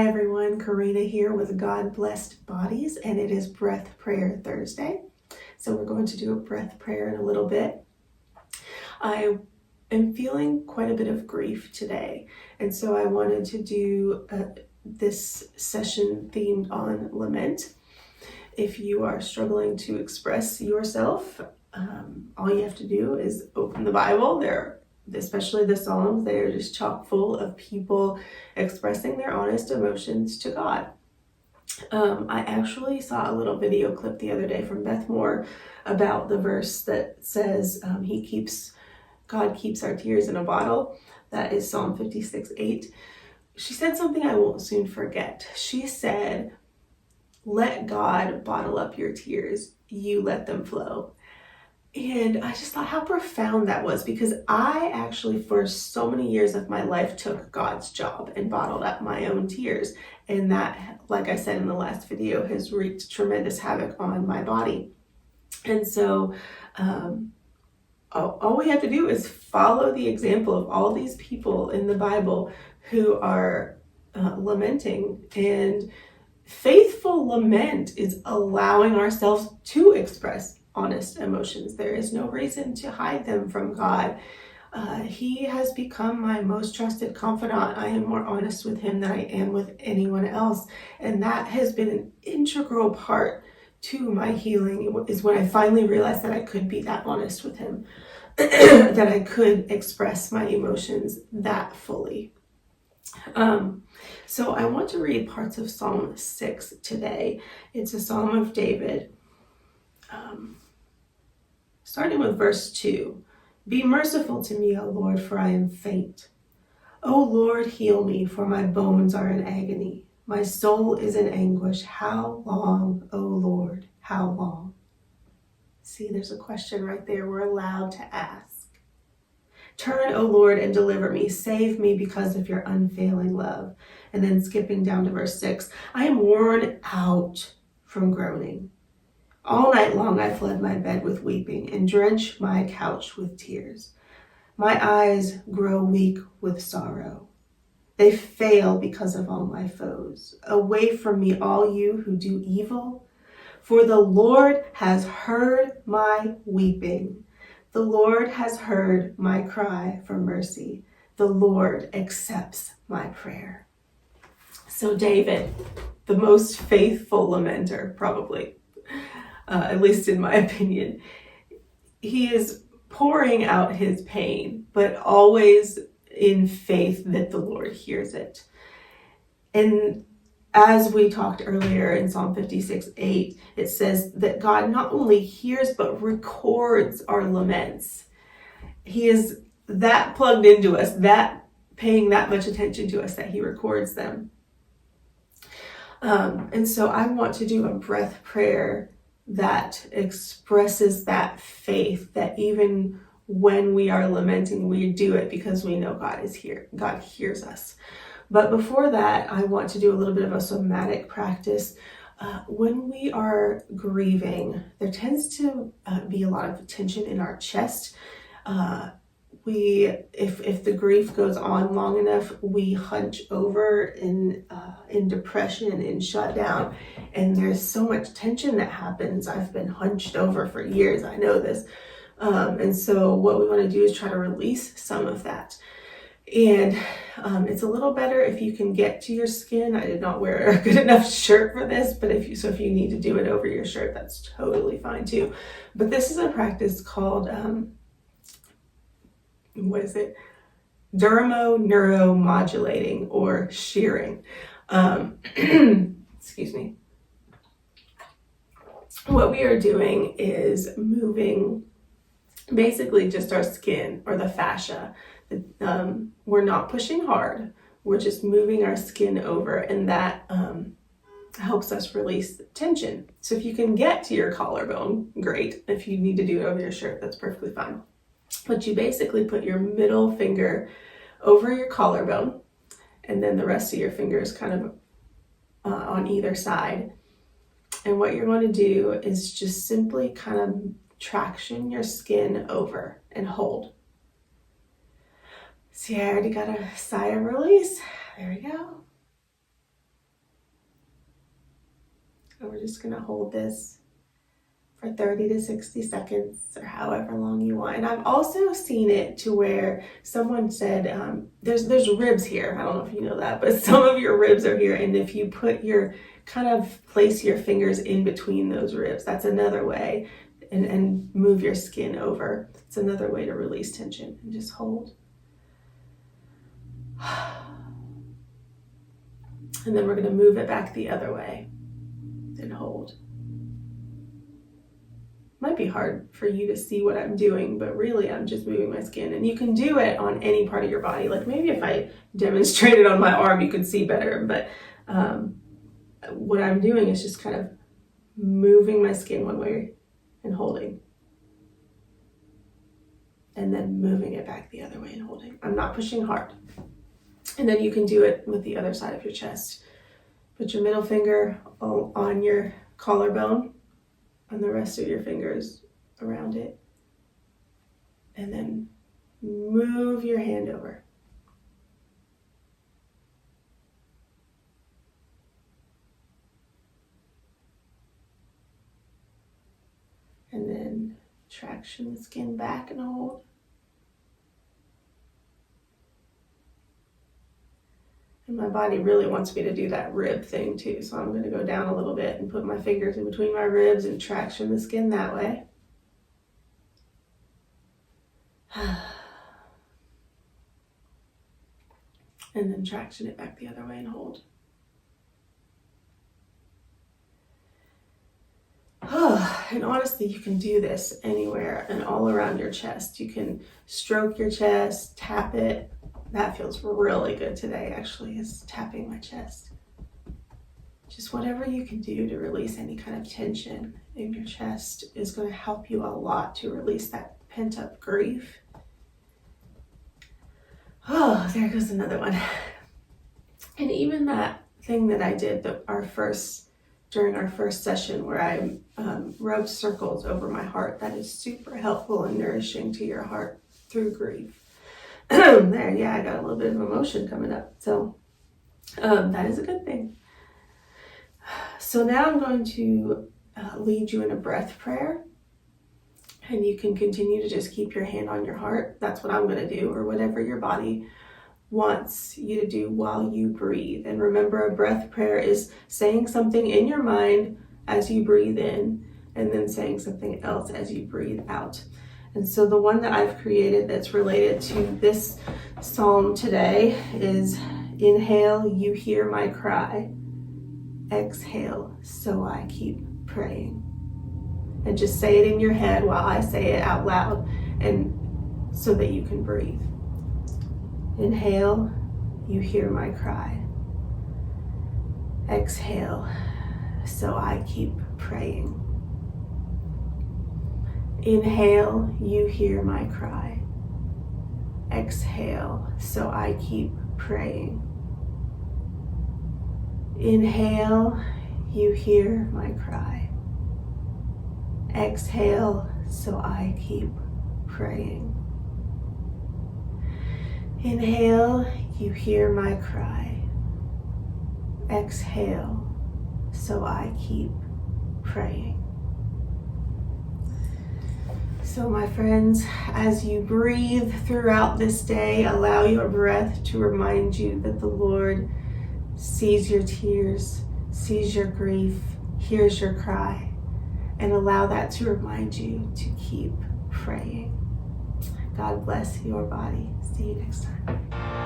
Hi everyone, Karina here with God Blessed Bodies, and it is Breath Prayer Thursday. So we're going to do a breath prayer in a little bit. I am feeling quite a bit of grief today, and so I wanted to do this session themed on lament. If you are struggling to express yourself, all you have to do is open the Bible. Especially the Psalms, they are just chock full of people expressing their honest emotions to God. I actually saw a little video clip the other day from Beth Moore about the verse that says God keeps our tears in a bottle. That is Psalm 56:8. She said something I won't soon forget. She said, "Let God bottle up your tears. You let them flow." And I just thought how profound that was, because I actually for so many years of my life took God's job and bottled up my own tears. And that, like I said in the last video, has wreaked tremendous havoc on my body. And so all we have to do is follow the example of all these people in the Bible who are lamenting. And faithful lament is allowing ourselves to express honest emotions. There is no reason to hide them from God. He has become my most trusted confidant. I am more honest with him than I am with anyone else. And that has been an integral part to my healing, is when I finally realized that I could be that honest with him, that I could express my emotions that fully. So I want to read parts of Psalm 6 today. It's a Psalm of David. Starting with verse 2, "Be merciful to me, O Lord, for I am faint. O Lord, heal me, for my bones are in agony. My soul is in anguish. How long, O Lord, how long?" See, there's a question right there we're allowed to ask. "Turn, O Lord, and deliver me. Save me because of your unfailing love." And then skipping down to verse 6, "I am worn out from groaning. All night long I flood my bed with weeping and drench my couch with tears. My eyes grow weak with sorrow. They fail because of all my foes. Away from me, all you who do evil. For the Lord has heard my weeping. The Lord has heard my cry for mercy. The Lord accepts my prayer." So David, the most faithful lamenter, probably, at least in my opinion, he is pouring out his pain, but always in faith that the Lord hears it. And as we talked earlier in Psalm 56:8, it says that God not only hears, but records our laments. He is that plugged into us, that paying that much attention to us, that he records them. And so I want to do a breath prayer that expresses that faith, that even when we are lamenting, we do it because we know God is here. God hears us. But before that, I want to do a little bit of a somatic practice. When we are grieving, there tends to be a lot of tension in our chest. If the grief goes on long enough, we hunch over in depression and in shutdown, and there's so much tension that happens. I've been hunched over for years, I know this, and so what we want to do is try to release some of that. And it's a little better if you can get to your skin. I did not wear a good enough shirt for this, but if you need to do it over your shirt, that's totally fine too. But this is a practice called dermoneuromodulating, or shearing. Excuse me. What we are doing is moving basically just our skin, or the fascia. We're not pushing hard. We're just moving our skin over, and that helps us release tension. So if you can get to your collarbone, great. If you need to do it over your shirt, that's perfectly fine. But you basically put your middle finger over your collarbone, and then the rest of your fingers kind of on either side. And what you're going to do is just simply kind of traction your skin over and hold. See, I already got a sigh of release. There we go. And we're just gonna hold this for 30 to 60 seconds or however long you want. And I've also seen it to where someone said, there's ribs here. I don't know if you know that, but some of your ribs are here. And if you place your fingers in between those ribs, that's another way, and move your skin over. It's another way to release tension. And just hold. And then we're gonna move it back the other way and hold. Might be hard for you to see what I'm doing, but really I'm just moving my skin. And you can do it on any part of your body. Like maybe if I demonstrated on my arm, you could see better. But what I'm doing is just kind of moving my skin one way and holding. And then moving it back the other way and holding. I'm not pushing hard. And then you can do it with the other side of your chest. Put your middle finger on your collarbone and the rest of your fingers around it. And then move your hand over. And then traction the skin back and hold. And my body really wants me to do that rib thing too. So I'm going to go down a little bit and put my fingers in between my ribs and traction the skin that way. And then traction it back the other way and hold. And honestly, you can do this anywhere and all around your chest. You can stroke your chest, tap it. That feels really good today, actually, is tapping my chest. Just whatever you can do to release any kind of tension in your chest is going to help you a lot to release that pent-up grief. Oh, there goes another one. And even that thing that I did during our first session where I rubbed circles over my heart, that is super helpful and nourishing to your heart through grief. There, yeah, I got a little bit of emotion coming up. So that is a good thing. So now I'm going to lead you in a breath prayer. And you can continue to just keep your hand on your heart. That's what I'm going to do, or whatever your body wants you to do while you breathe. And remember, a breath prayer is saying something in your mind as you breathe in, and then saying something else as you breathe out. And so the one that I've created that's related to this psalm today is, inhale, you hear my cry. Exhale, so I keep praying. And just say it in your head while I say it out loud, and so that you can breathe. Inhale, you hear my cry. Exhale, so I keep praying. Inhale, you hear my cry. Exhale, so I keep praying. Inhale, you hear my cry. Exhale, so I keep praying. Inhale, you hear my cry. Exhale, so I keep praying. So my friends, as you breathe throughout this day, allow your breath to remind you that the Lord sees your tears, sees your grief, hears your cry, and allow that to remind you to keep praying. God bless your body. See you next time.